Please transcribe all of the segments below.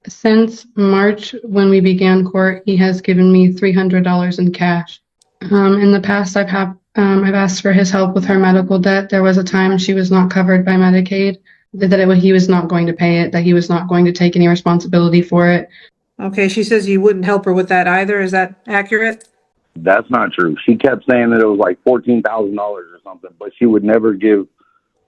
Since March, when we began court, he has given me $300 in cash. In the past, I've asked for his help with her medical debt. There was a time she was not covered by Medicaid, he was not going to pay it, that he was not going to take any responsibility for it. Okay, she says you wouldn't help her with that either. Is that accurate? That's not true. She kept saying that it was like $14,000 or something, but she would never give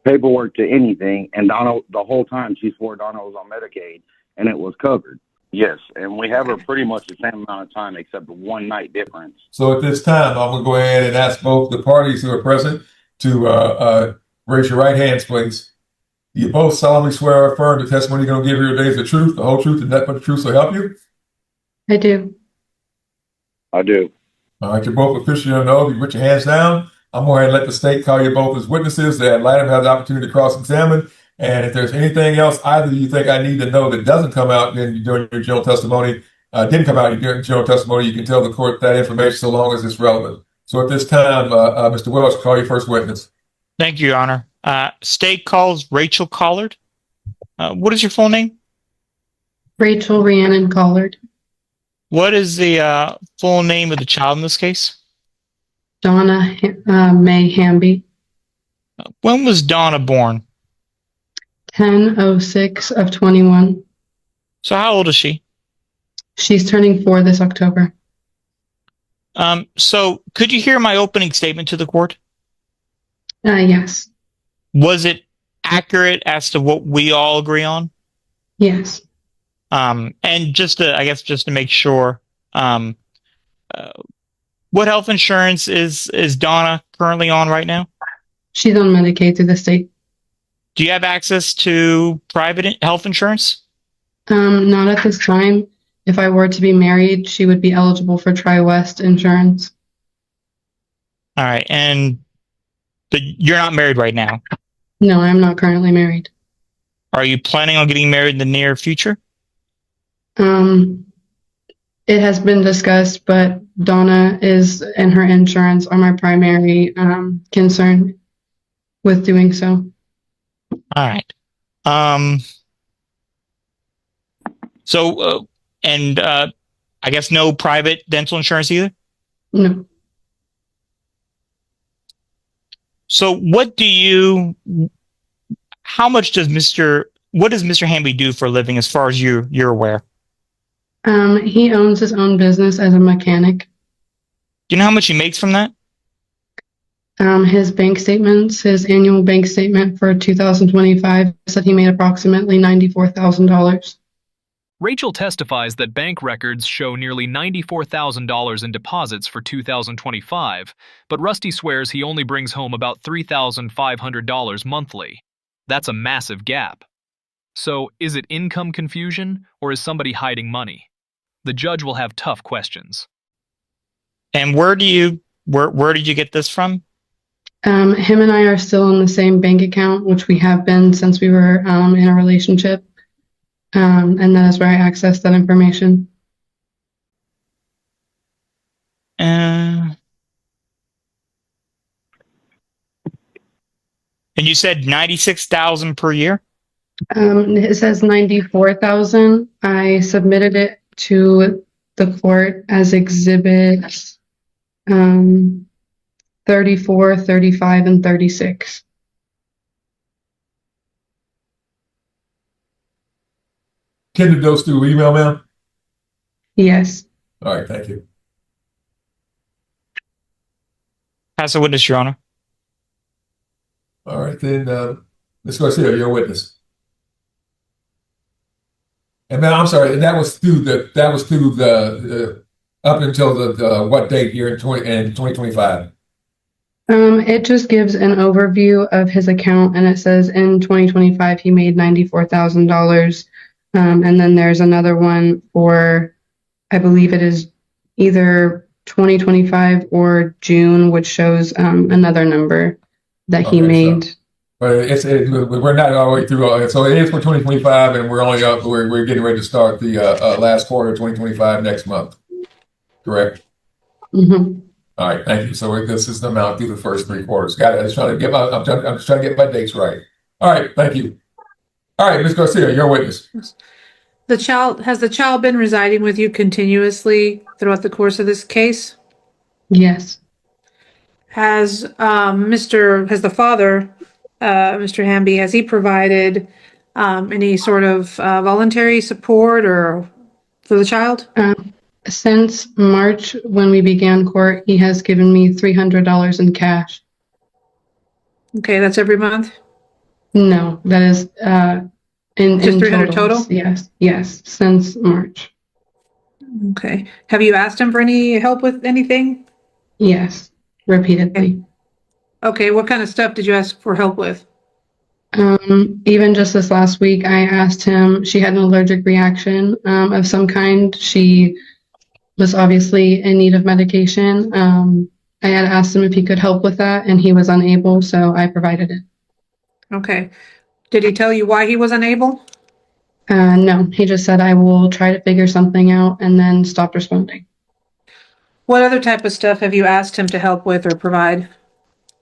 paperwork to anything. And Donna, the whole time, she swore Donna was on Medicaid and it was covered. Yes, and we have her pretty much the same amount of time except a 1 night difference. So at this time, I'm going to go ahead and ask both the parties who are present to raise your right hands, please. You both solemnly swear or affirm the testimony you're going to give here today is the truth, the whole truth, and nothing but the truth, so help you? I do. I do. All right, you're both officially on oath. You put your hands down. I'm going to let the state call you both as witnesses. That let them have the opportunity to cross-examine. And if there's anything else either you think I need to know that doesn't come out during your general testimony, didn't come out in your general testimony, you can tell the court that information so long as it's relevant. So at this time, Mr. Welch, call your first witness. Thank you, Your Honor. State calls Rachel Collard. What is your full name? Rachel Rhiannon Collard. What is the full name of the child in this case? Donna May Hamby. When was Donna born? 10/06 of 21. So how old is she? She's turning 4 this October. So could you hear my opening statement to the court? Yes. Was it accurate as to what we all agree on? Yes. And just to make sure, what health insurance is Donna currently on right now? She's on Medicaid through the state. Do you have access to private health insurance? Not at this time. If I were to be married, she would be eligible for Tri-West insurance. All right, but you're not married right now. No, I'm not currently married. Are you planning on getting married in the near future? It has been discussed, but Donna and her insurance are my primary concern with doing so. All right. I guess no private dental insurance either? No. So what does Mr. Hamby do for a living as far as you're aware? He owns his own business as a mechanic. Do you know how much he makes from that? His annual bank statement for 2025 said he made approximately $94,000. Rachel testifies that bank records show nearly $94,000 in deposits for 2025, but Rusty swears he only brings home about $3,500 monthly. That's a massive gap. So, is it income confusion, or is somebody hiding money? The judge will have tough questions. And where did you get this from? Him and I are still in the same bank account, which we have been since we were in a relationship. And that is where I accessed that information. And you said $96,000 per year? It says $94,000. I submitted it to the court as exhibits 34, 35, and 36. Can you those through email, ma'am? Yes. All right, thank you. As a witness, Your Honor. All right, then, Ms. Garcia, you're a witness. And then, I'm sorry, and that was through the up until the what date here in 2025? It just gives an overview of his account, and it says in 2025 he made $94,000. And then there's another one for, I believe it is either 2025 or June, which shows another number that he made. So, but we're not all the way through all it. So it is for 2025, and we're getting ready to start the last quarter of 2025 next month. Correct? Mm-hmm. All right, thank you. So this is the amount through the first 3 quarters. Got it. I'm just trying to get my dates right. All right, thank you. All right, Ms. Garcia, you're a witness. Has the child been residing with you continuously throughout the course of this case? Yes. Has the father, Mr. Hamby, has he provided any sort of voluntary support or for the child? Since March, when we began court, he has given me $300 in cash. Okay, that's every month? No, that is Just in 300 totals. total? Yes, since March. Okay. Have you asked him for any help with anything? Yes, repeatedly. Okay, what kind of stuff did you ask for help with? Even just this last week, I asked him, she had an allergic reaction of some kind. She was obviously in need of medication. I had asked him if he could help with that, and he was unable, so I provided it. Okay. Did he tell you why he was unable? No, he just said, I will try to figure something out, and then stopped responding. What other type of stuff have you asked him to help with or provide?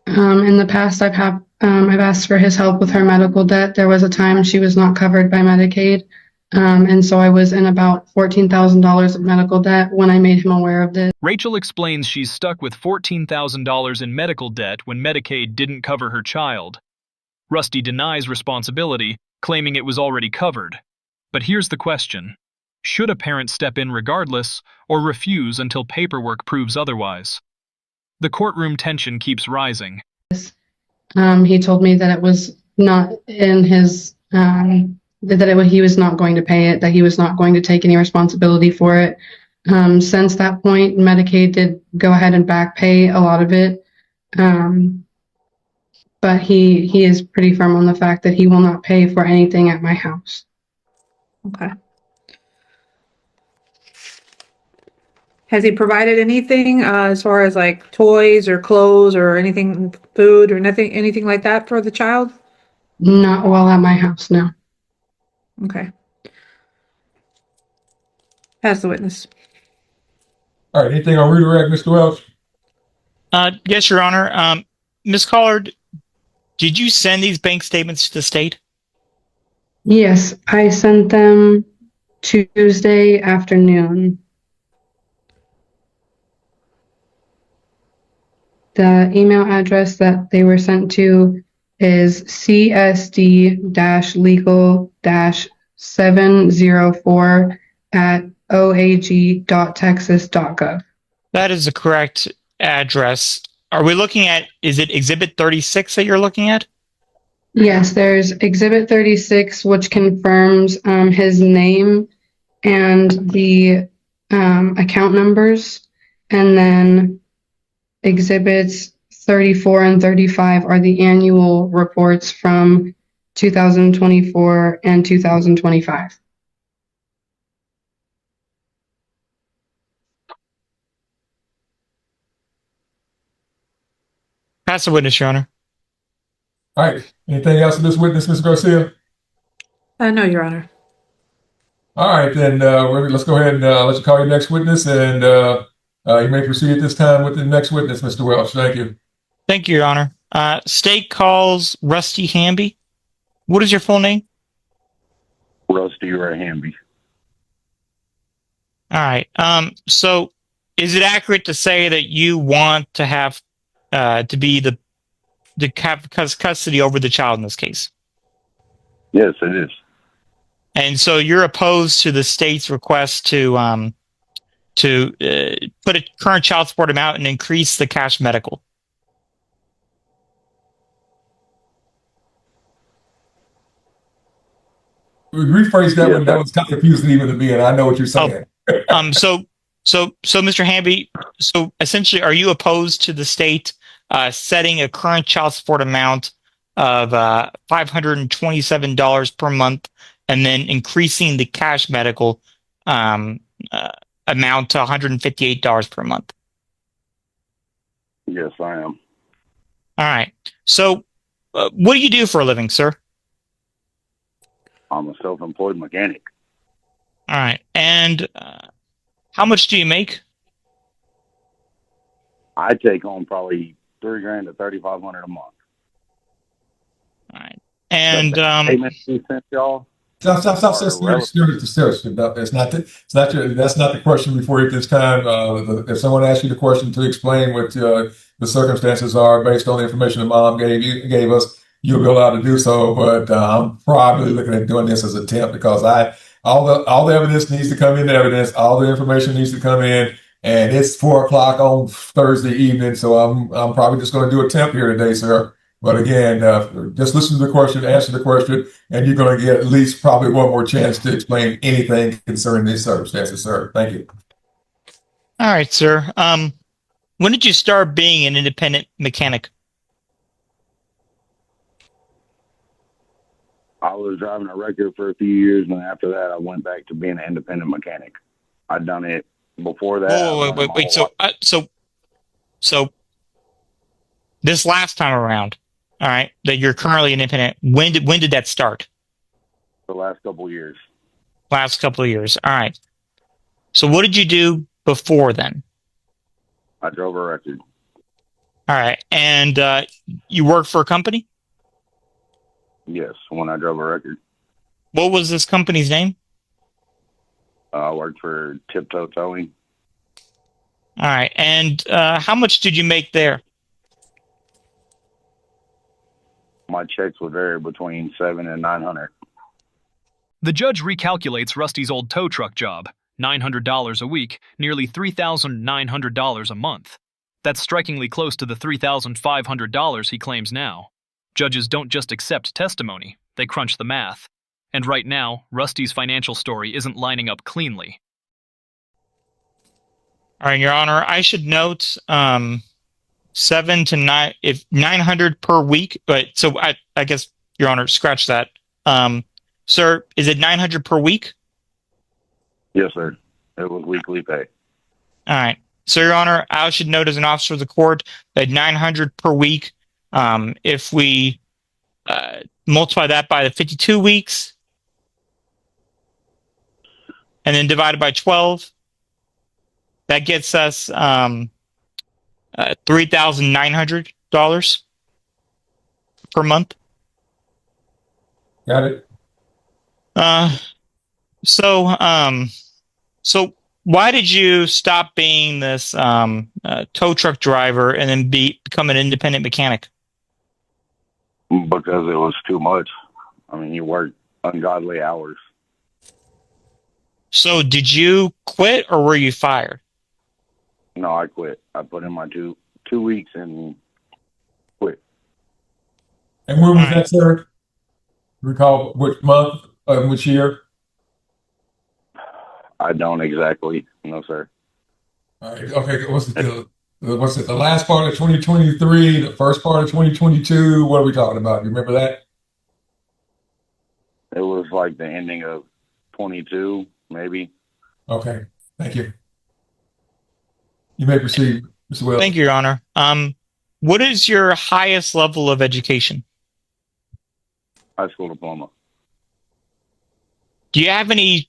In the past, I've asked for his help with her medical debt. There was a time she was not covered by Medicaid, and so I was in about $14,000 of medical debt when I made him aware of this. Rachel explains she's stuck with $14,000 in medical debt when Medicaid didn't cover her child. Rusty denies responsibility, claiming it was already covered. But here's the question. Should a parent step in regardless, or refuse until paperwork proves otherwise? The courtroom tension keeps rising. He told me that it was not in his he was not going to pay it, that he was not going to take any responsibility for it. Since that point, Medicaid did go ahead and back pay a lot of it, but he is pretty firm on the fact that he will not pay for anything at my house. Okay. Has he provided anything as far as like toys or clothes or anything, food or anything like that for the child? Not while at my house, no. Okay. As the witness. All right, anything on redirect, Mr. Welch? Yes, Your Honor. Ms. Collard, did you send these bank statements to the state? Yes, I sent them Tuesday afternoon. The email address that they were sent to is csd-legal-704@oag.texas.gov. That is the correct address. Are we looking at, is it Exhibit 36 that you're looking at? Yes, there's Exhibit 36, which confirms his name and the account numbers, and then Exhibits 34 and 35 are the annual reports from 2024 and 2025. Pass the witness, Your Honor. All right, anything else in this witness, Ms. Garcia? No, Your Honor. All right, then let's go ahead and let you call your next witness, and you may proceed at this time with the next witness, Mr. Welch. Thank you. Thank you, Your Honor. State calls Rusty Hamby. What is your full name? Rusty Ray Hamby. All right. So is it accurate to say that you want to have to be the custody over the child in this case? Yes, it is. And so you're opposed to the state's request to put a current child support amount and increase the cash medical. Rephrase that Yes, one. That was kind of confusing even to me, and I know what you're saying. So Mr. Hamby, so essentially, are you opposed to the state setting a current child support amount of $527 per month and then increasing the cash medical amount to $158 per month? Yes, I am. All right. So what do you do for a living, sir? I'm a self-employed mechanic. All right. And how much do you make? I take home probably $3,000 to $3,500 a month. All right. And Payment we sent y'all, Stop. are Serious. irrelevant. No, that's not the question before you at this time. If someone asks you the question to explain what the circumstances are based on the information the mom gave us, you'll be allowed to do so. But I'm probably looking at doing this as a temp because all the evidence needs to come in. Evidence, all the information needs to come in, and it's 4 o'clock on Thursday evening. So I'm probably just going to do a temp here today, sir. But again, just listen to the question, answer the question, and you're going to get at least probably one more chance to explain anything concerning these circumstances, sir. Thank you. All right, sir. When did you start being an independent mechanic? I was driving a record for a few years, and after that, I went back to being an independent mechanic. I'd done it before that. Wait. So this last time around, all right, that you're currently an independent. When did that start? The last couple of years. Last couple of years. All right. So what did you do before then? I drove a record. All right, and you worked for a company? Yes, when I drove a record. What was this company's name? I worked for Tiptoe Towing. All right, and how much did you make there? My checks would vary between $700 and $900. The judge recalculates Rusty's old tow truck job, $900 a week, nearly $3,900 a month. That's strikingly close to the $3,500 he claims now. Judges don't just accept testimony, they crunch the math. And right now, Rusty's financial story isn't lining up cleanly. All right, Your Honor, I should note 7 to 9, if 900 per week. But so I guess, Your Honor, scratch that. Sir, is it 900 per week? Yes, sir. It was weekly pay. All right. So, Your Honor, I should note as an officer of the court that 900 per week, if we multiply that by the 52 weeks and then divided by 12, that gets us $3,900 per month. Got it. So why did you stop being this tow truck driver and then become an independent mechanic? Because it was too much. I mean, you work ungodly hours. So did you quit or were you fired? No, I quit. I put in my two weeks and quit. And when was that, sir? Recall which month, which year? I don't exactly. No, sir. All right. Okay. What's it? The last part of 2023, the first part of 2022. What are we talking about? You remember that? It was like the ending of 22, maybe. Okay. Thank you. You may proceed, Mr. Wells. Thank you, Your Honor. What is your highest level of education? High school diploma. Do you have any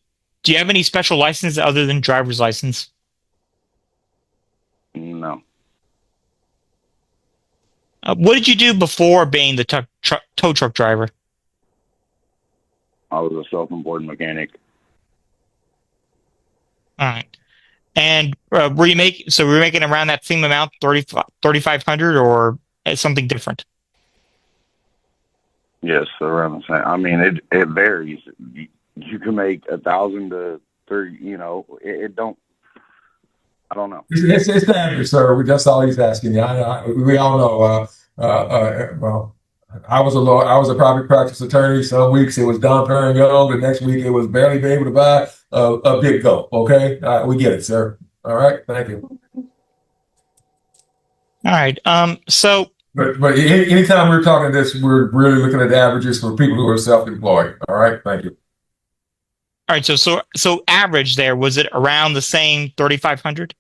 special licenses other than driver's license? No. What did you do before being the tow truck driver? I was a self-employed mechanic. All right. And were you making around that same amount, 3,500, or something different? Yes, around the same. I mean, it varies. You can make 1,000 to 30. You know, it don't. I don't know. It's the average, sir. That's all he's asking you. We all know. Well, I was a private practice attorney. Some weeks it was Don Perignon. The next week it was barely able to buy a big goat. Okay, we get it, sir. All right, thank you. All right. But anytime we're talking this, we're really looking at the averages for people who are self-employed. All right, thank you. All right. So average there, was it around the same 3,500?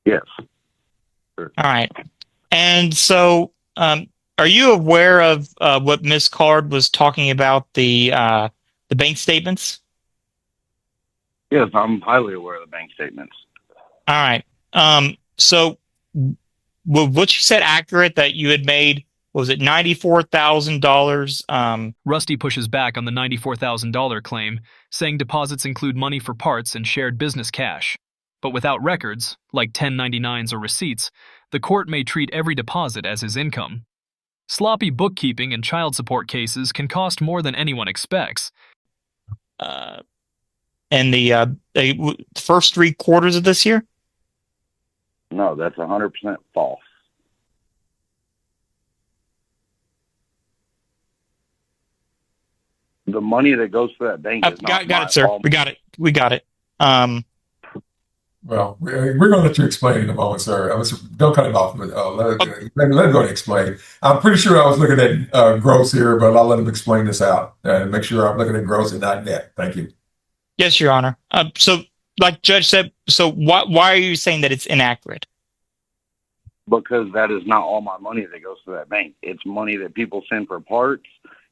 Yes. Sure. All right. And so, are you aware of what Ms. Card was talking about the bank statements? Yes, I'm highly aware of the bank statements. All right. So, was what you said accurate that you had made what was it, $94,000. Rusty pushes back on the $94,000 claim, saying deposits include money for parts and shared business cash. But without records, like 1099s or receipts, the court may treat every deposit as his income. Sloppy bookkeeping and child support cases can cost more than anyone expects. And the first 3 quarters of this year? No, that's 100% false. The money that goes to that bank is not Got it, sir. fault. We got it. Well, we're going to let you explain in a moment, sir. Don't cut it off. But let him go and explain. I'm pretty sure I was looking at gross here, but I'll let him explain this out and make sure I'm looking at gross and not net. Thank you. Yes, Your Honor. So, like Judge said, so why are you saying that it's inaccurate? Because that is not all my money that goes to that bank. It's money that people send for parts.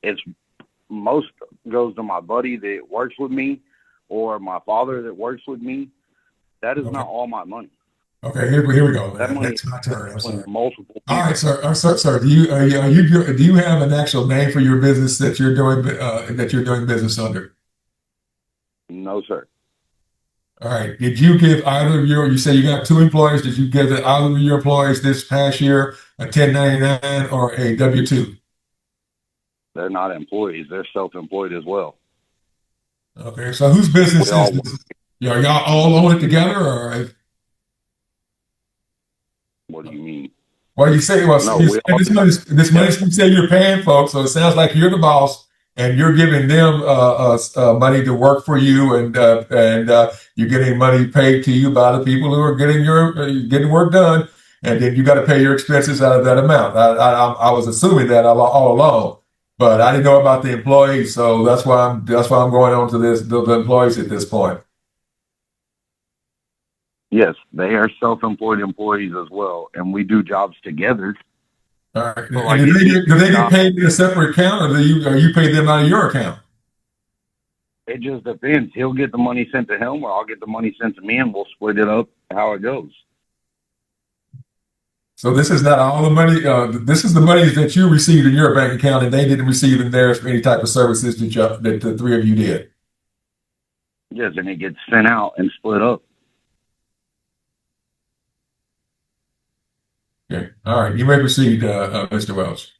It's most goes to my buddy that works with me or my father that works with me. That is not all my money. Okay, here we go. That money That's my turn. I'm sorry. Multiple people. All right, sir. Sir, do you have an actual name for your business that you're doing business under? No, sir. All right. Did you give either of you say you got 2 employees? Did you give either of your employees this past year a 1099 or a W-2? They're not employees. They're self-employed as well. Okay. So whose business is this? Y'all all own it together, or? What do you mean? Well, you say, well, No, this money you say you're paying folks, so it sounds like you're the boss and you're giving them money to work for you, and you're getting money paid to you by the people who are getting work done, and then you got to pay your expenses out of that amount. I was assuming that all along, but I didn't know about the employees, so that's why I'm going on to the employees at this point. Yes, they are self-employed employees as well, and we do jobs together. All right. So And do they get paid in a separate account, or you pay them out of your account? It just depends. He'll get the money sent to him, or I'll get the money sent to me, and we'll split it up how it goes. So this is not all the money. This is the money that you received in your bank account, and they didn't receive in theirs for any type of services that the 3 of you did. Yes, and it gets sent out and split up. Okay. All right. You may proceed, Mr. Welch.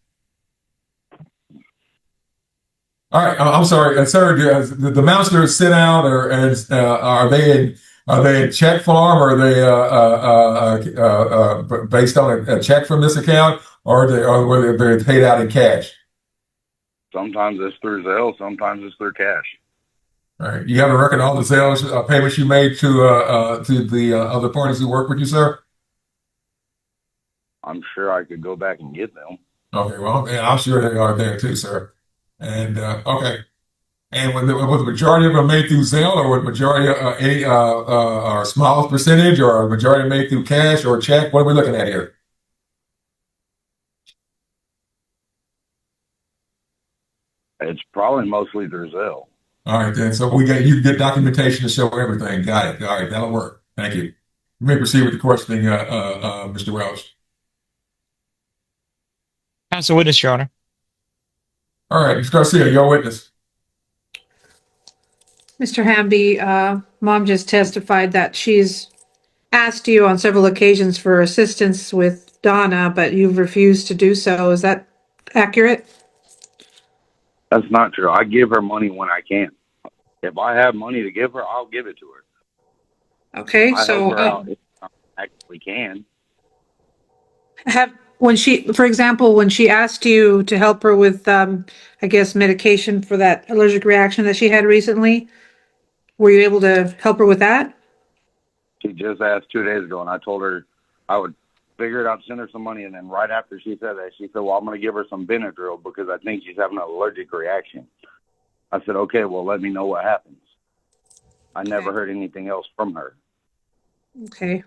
All right. I'm sorry, sir. The amounts that are sent out, are they in check form, or are they based on a check from this account, or were they paid out in cash? Sometimes it's through Zelle, sometimes it's through cash. All right. You have a record of all the sales payments you made to the other parties who work with you, sir? I'm sure I could go back and get them. Okay, well, yeah, I'm sure they are there too, sir. And okay, and was the majority of them made through Zelle, or was majority any or smallest percentage, or a majority made through cash or check? What are we looking at here? It's probably mostly through Zelle. All right, then. So you get documentation to show everything. Got it. All right, that'll work. Thank you. You may proceed with the questioning, Mr. Welch. As a witness, Your Honor. All right, Mr. Garcia, your witness. Mr. Hamby, Mom just testified that she's asked you on several occasions for assistance with Donna, but you've refused to do so. Is that accurate? That's not true. I give her money when I can. If I have money to give her, I'll give it to her. Okay, I so help her out if I actually can. for example, when she asked you to help her with, I guess, medication for that allergic reaction that she had recently, were you able to help her with that? She just asked 2 days ago, and I told her I would figure it out, send her some money, and then right after she said that, she said, well, I'm going to give her some Benadryl because I think she's having an allergic reaction. I said, okay, well, let me know what happens. I never heard anything else from her. Okay.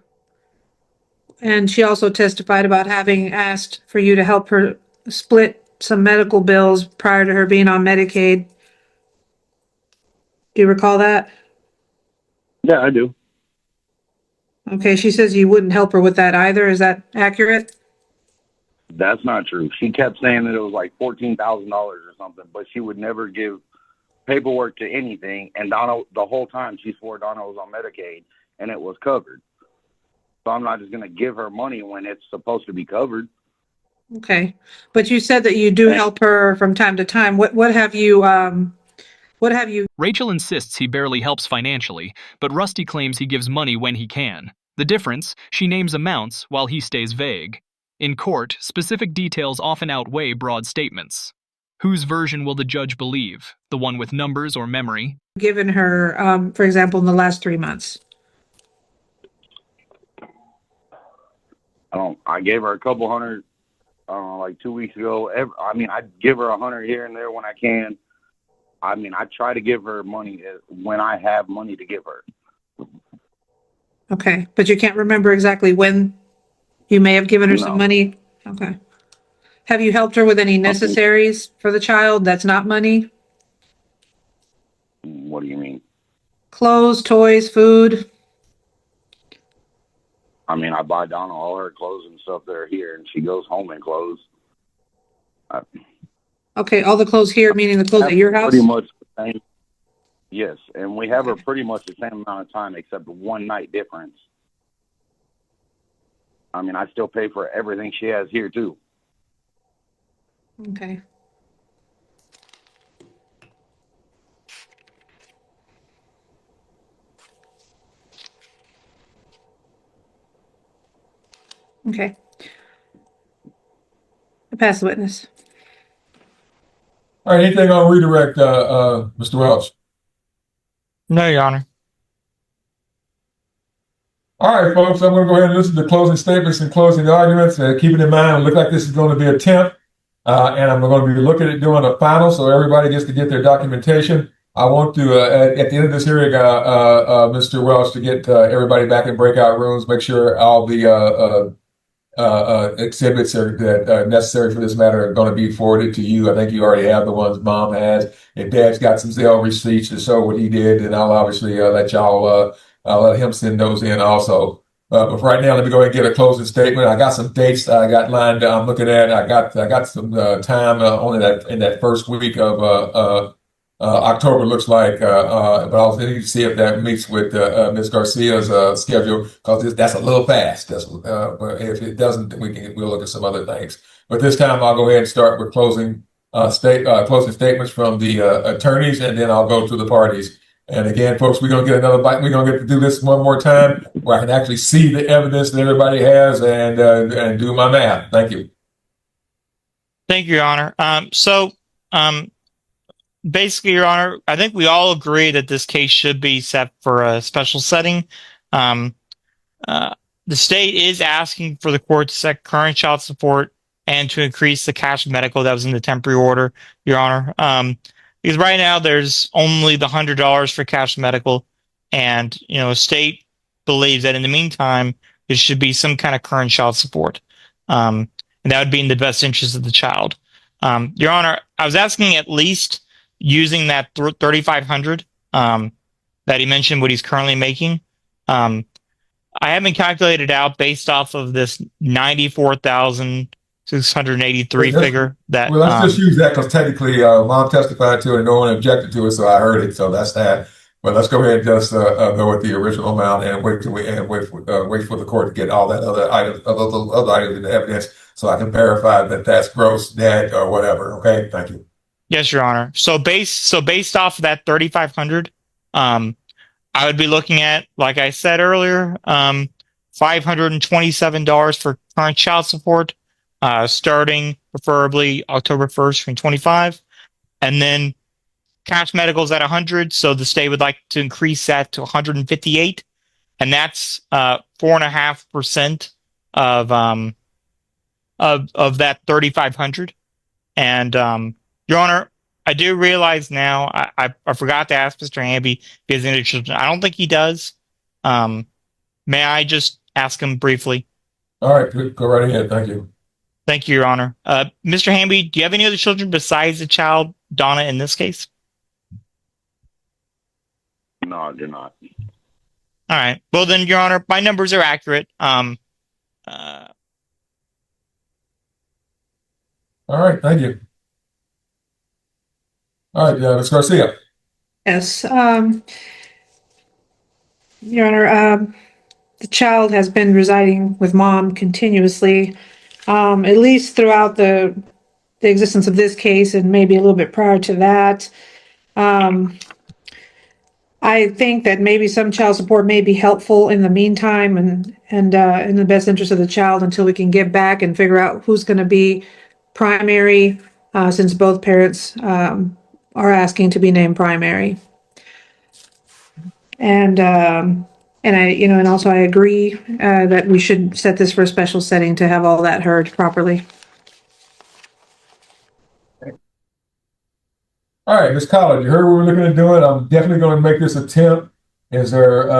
And she also testified about having asked for you to help her split some medical bills prior to her being on Medicaid. Do you recall that? Yeah, I do. Okay, she says you wouldn't help her with that either. Is that accurate? That's not true. She kept saying that it was like $14,000 or something, but she would never give paperwork to anything. And Donna, the whole time, she swore Donna was on Medicaid and it was covered. So I'm not just going to give her money when it's supposed to be covered. Okay. But you said that you do help her from time to time. What have you Rachel insists he barely helps financially, but Rusty claims he gives money when he can. The difference, she names amounts while he stays vague. In court, specific details often outweigh broad statements. Whose version will the judge believe? The one with numbers or memory? given her, for example, in the last 3 months? I gave her a couple hundred, like 2 weeks ago. I give her $100 here and there when I can. I try to give her money when I have money to give her. Okay. But you can't remember exactly when you may have given her some No. money? Okay. Have you helped her with any necessaries for the child that's not money? What do you mean? Clothes, toys, food? I buy Donna all her clothes and stuff that are here, and she goes home in clothes. Okay, all the clothes here, meaning the clothes at your house? Pretty much the same. Yes, and we have her pretty much the same amount of time, except one night difference. I still pay for everything she has here too. Okay. Okay. I pass the witness. All right, anything on redirect, Mr. Welch? No, Your Honor. All right, folks, I'm going to go ahead and listen to closing statements and closing arguments. Keeping in mind, it looks like this is going to be a temp, and I'm going to be looking at doing a final so everybody gets to get their documentation. I want to, at the end of this hearing, Mr. Welch, to get everybody back in breakout rooms, make sure all the exhibits that necessary for this matter are going to be forwarded to you. I think you already have the ones Mom has. If Dad's got some Zelle receipts to show what he did, then I'll obviously I'll let him send those in also. But for right now, let me go ahead and get a closing statement. I got some dates I got lined up. I'm looking at. I got some time only in that first week of October looks like, but I'll need to see if that meets with Ms. Garcia's schedule, because that's a little fast. But if it doesn't, then we'll look at some other things. But this time, I'll go ahead and start with closing statements from the attorneys, and then I'll go to the parties. And again, folks, we're gonna get another bite. We're gonna get to do this one more time, where I can actually see the evidence that everybody has and do my math. Thank you. Thank you, Your Honor. Basically, Your Honor, I think we all agree that this case should be set for a special setting. The state is asking for the court to set current child support and to increase the cash medical that was in the temporary order, Your Honor. Because right now there's only the $100 for cash medical, and the state believes that in the meantime there should be some kind of current child support, and that would be in the best interest of the child. Your Honor, I was asking at least using that $3,500 that he mentioned, what he's currently making. I haven't calculated out based off of this 94,683 figure. Well, let's just use that because technically, Mom testified to it and no one objected to it, so I heard it. So that's that. But let's go ahead and just go with the original amount and wait for the court to get all that other items in the evidence, so I can verify that that's gross, net, or whatever. Okay, thank you. Yes, Your Honor. So based off of that 3,500, I would be looking at, like I said earlier, $527 for current child support, starting preferably October 1st, 2025, and then cash medicals at 100. So the state would like to increase that to 158, and that's 4.5% of that 3,500. And Your Honor, I do realize now I forgot to ask Mr. Hamby if he has any children. I don't think he does. May I just ask him briefly? All right, go right ahead. Thank you. Thank you, Your Honor. Mr. Hamby, do you have any other children besides the child, Donna, in this case? No, I do not. All right. Well, then, Your Honor, my numbers are accurate. All right, thank you. All right, Ms. Garcia. Yes, Your Honor, the child has been residing with mom continuously, at least throughout the existence of this case and maybe a little bit prior to that. I think that maybe some child support may be helpful in the meantime and in the best interest of the child until we can get back and figure out who's going to be primary, since both parents are asking to be named primary. And and also I agree that we should set this for a special setting to have all that heard properly. All right, Ms. Collins, you heard what we're looking at doing. I'm definitely going to make this attempt. Is there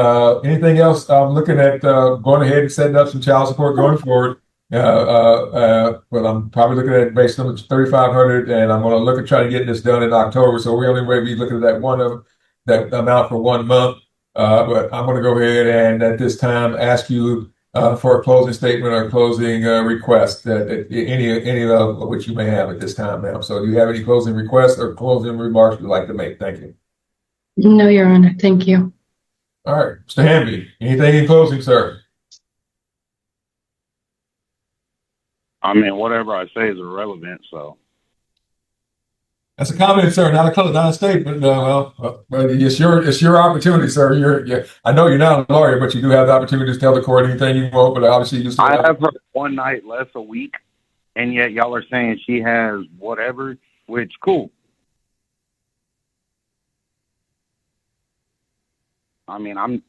anything else? I'm looking at going ahead and setting up some child support going forward. Well, I'm probably looking at based on 3,500, and I'm going to look at trying to get this done in October. So we only may be looking at that amount for 1 month. But I'm going to go ahead and at this time ask you for a closing statement or closing request that any of which you may have at this time, ma'am. So do you have any closing requests or closing remarks you'd like to make? Thank you. No, Your Honor. Thank you. All right, Mr. Hamby, anything in closing, sir? I mean, whatever I say is irrelevant, so. That's a comment, sir, not a statement. It's your opportunity, sir. I know you're not a lawyer, but you do have the opportunity to tell the court anything you want. But obviously, you still I have her one night less a week, and yet y'all are saying she has whatever, which cool. I mean,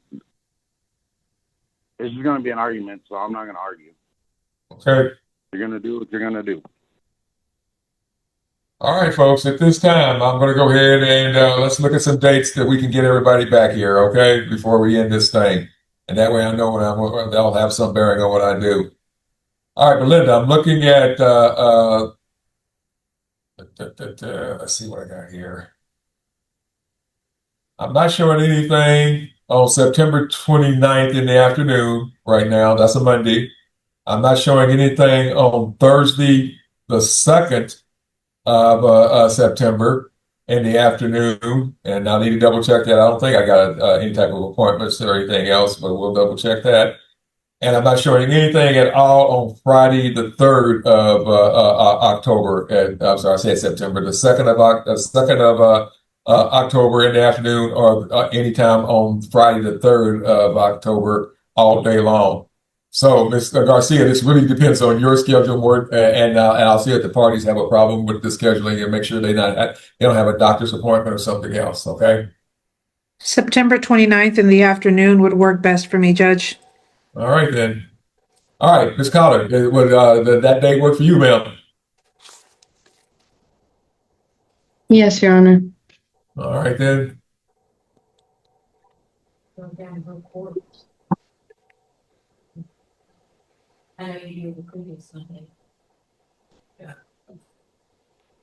this is going to be an argument, so I'm not going to argue. okay. You're going to do what you're going to do. All right, folks. At this time, I'm going to go ahead and let's look at some dates that we can get everybody back here, okay, before we end this thing, and that way I know that'll have some bearing on what I do. All right, Belinda, I'm looking at. Let's see what I got here. I'm not showing anything on September 29th in the afternoon right now. That's a Monday. I'm not showing anything on Thursday, the 2nd of September in the afternoon. And I need to double check that. I don't think I got any type of appointments or anything else, but we'll double check that. And I'm not showing anything at all on Friday, the 3rd of October. I'm sorry, I said September, the 2nd of October in the afternoon, or anytime on Friday, the 3rd of October, all day long. So, Ms. Garcia, this really depends on your schedule more, and I'll see if the parties have a problem with the scheduling and make sure they don't have a doctor's appointment or something else. Okay. September 29th in the afternoon would work best for me, Judge. All right then. All right, Ms. Collard, would that date work for you, ma'am? Yes, Your Honor. All right then.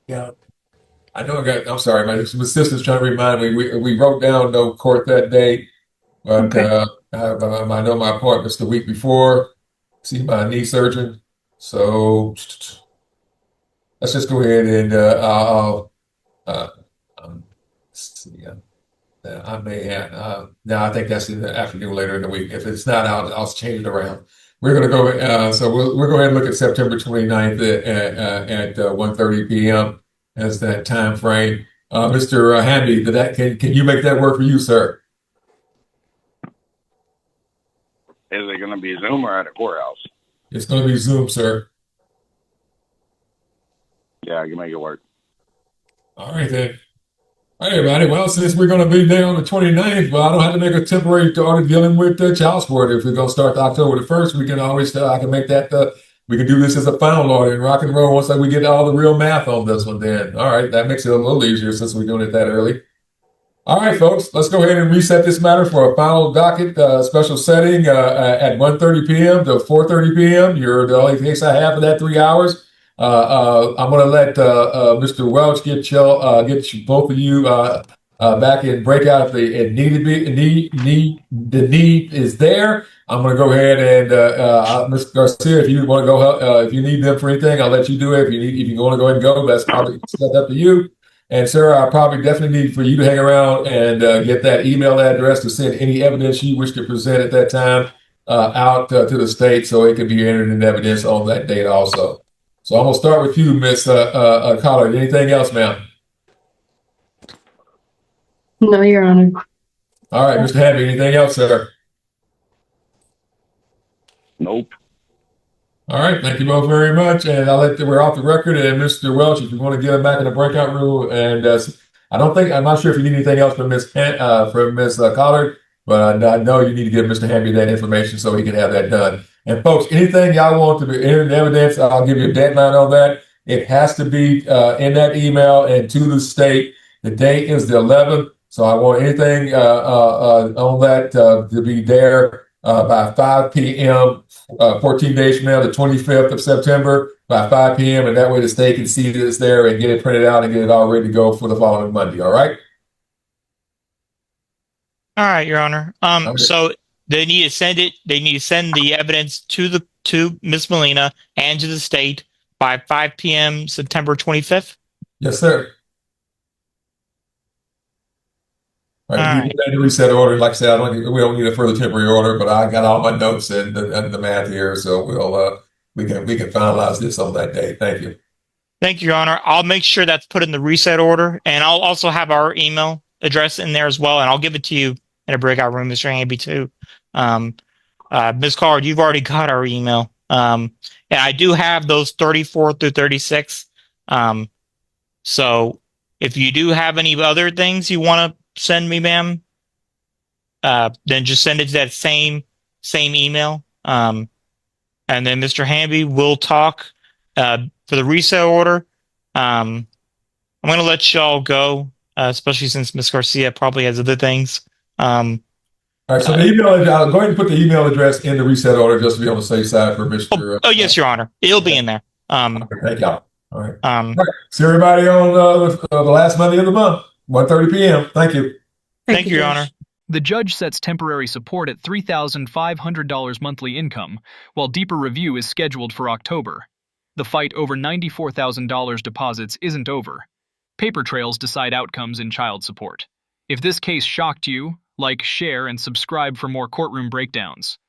Yeah. I know I'm sorry, my assistant's trying to remind me. We wrote down no court that day, but Okay. I know my appointment's the week before. See my knee surgeon. So let's just go ahead and I'll see. I may have. No, I think that's in the afternoon later in the week. If it's not, I'll change it around. We're going to go. So we'll go ahead and look at September 29th at 1:30 p.m. as that time frame. Mr. Hamby, can you make that work for you, sir? Is it going to be Zoom or at a courthouse? It's going to be Zoom, sir. Yeah, I can make it work. All right then. All right, everybody. Well, since we're going to be there on the 29th, well, I don't have to make a temporary order dealing with child support. If we're going to start October the 1st, we can always, I can make that, we can do this as a final order and rock and roll once we get all the real math on this one then. All right, that makes it a little easier since we're doing it that early. All right, folks, let's go ahead and reset this matter for a final docket special setting at 1:30 p.m. to 4:30 p.m. You're the only case I have for that 3 hours. I'm going to let Mr. Welch get both of you back in breakout if it need to be the need is there. I'm going to go ahead and Mr. Garcia, if you want to go help, if you need them for anything, I'll let you do it. If you want to go ahead and go, that's probably up to you. And sir, I probably definitely need for you to hang around and get that email address to send any evidence you wish to present at that time out to the state, so it can be entered in evidence on that date also. So I'm gonna start with you, Miss Collard. Anything else, ma'am? No, Your Honor. All right, Mr. Hamby, anything else, sir? Nope. All right, thank you both very much. And we're off the record. And Mr. Welch, if you want to get him back in the breakout room, and I'm not sure if you need anything else from Miss Collard, but I know you need to give Mr. Hamby that information so he can have that done. And folks, anything y'all want to be entered in evidence, I'll give you a deadline on that. It has to be in that email and to the state. The date is the 11th, so I want anything on that to be there by 5 p.m. 14 days from now, the 25th of September, by 5 p.m. And that way the state can see that it's there and get it printed out and get it all ready to go for the following Monday. All right? All right, Your Honor. Okay. So they need to send it. They need to send the evidence to Miss Molina and to the state by 5 p.m. September 25th. Yes, sir. All right. All You get that reset order. Like I said, we don't need a further temporary order, but I got all my notes and the math here, so we can finalize this on that day. Thank you. Thank you, Your Honor. I'll make sure that's put in the reset order, and I'll also have our email address in there as well, and I'll give it to you in a breakout room, Mr. Hamby, too. Ms. Collard, you've already got our email. And I do have those 34 through 36. So if you do have any other things you want to send me, ma'am, then just send it to that same email. And then Mr. Hamby will talk for the reset order. I'm going to let y'all go, especially since Ms. Garcia probably has other things. All right, so the email, I'll go ahead and put the email address in the reset order just to be on the safe side for Mr. Oh, yes, Your Honor. It'll be in there. Okay, thank y'all. All right. See everybody on the last Monday of the month, 1:30 p.m. Thank you. Thank you, Your Honor. The judge sets temporary support at $3,500 monthly income, while deeper review is scheduled for October. The fight over $94,000 deposits isn't over. Paper trails decide outcomes in child support. If this case shocked you, like, share, and subscribe for more courtroom breakdowns.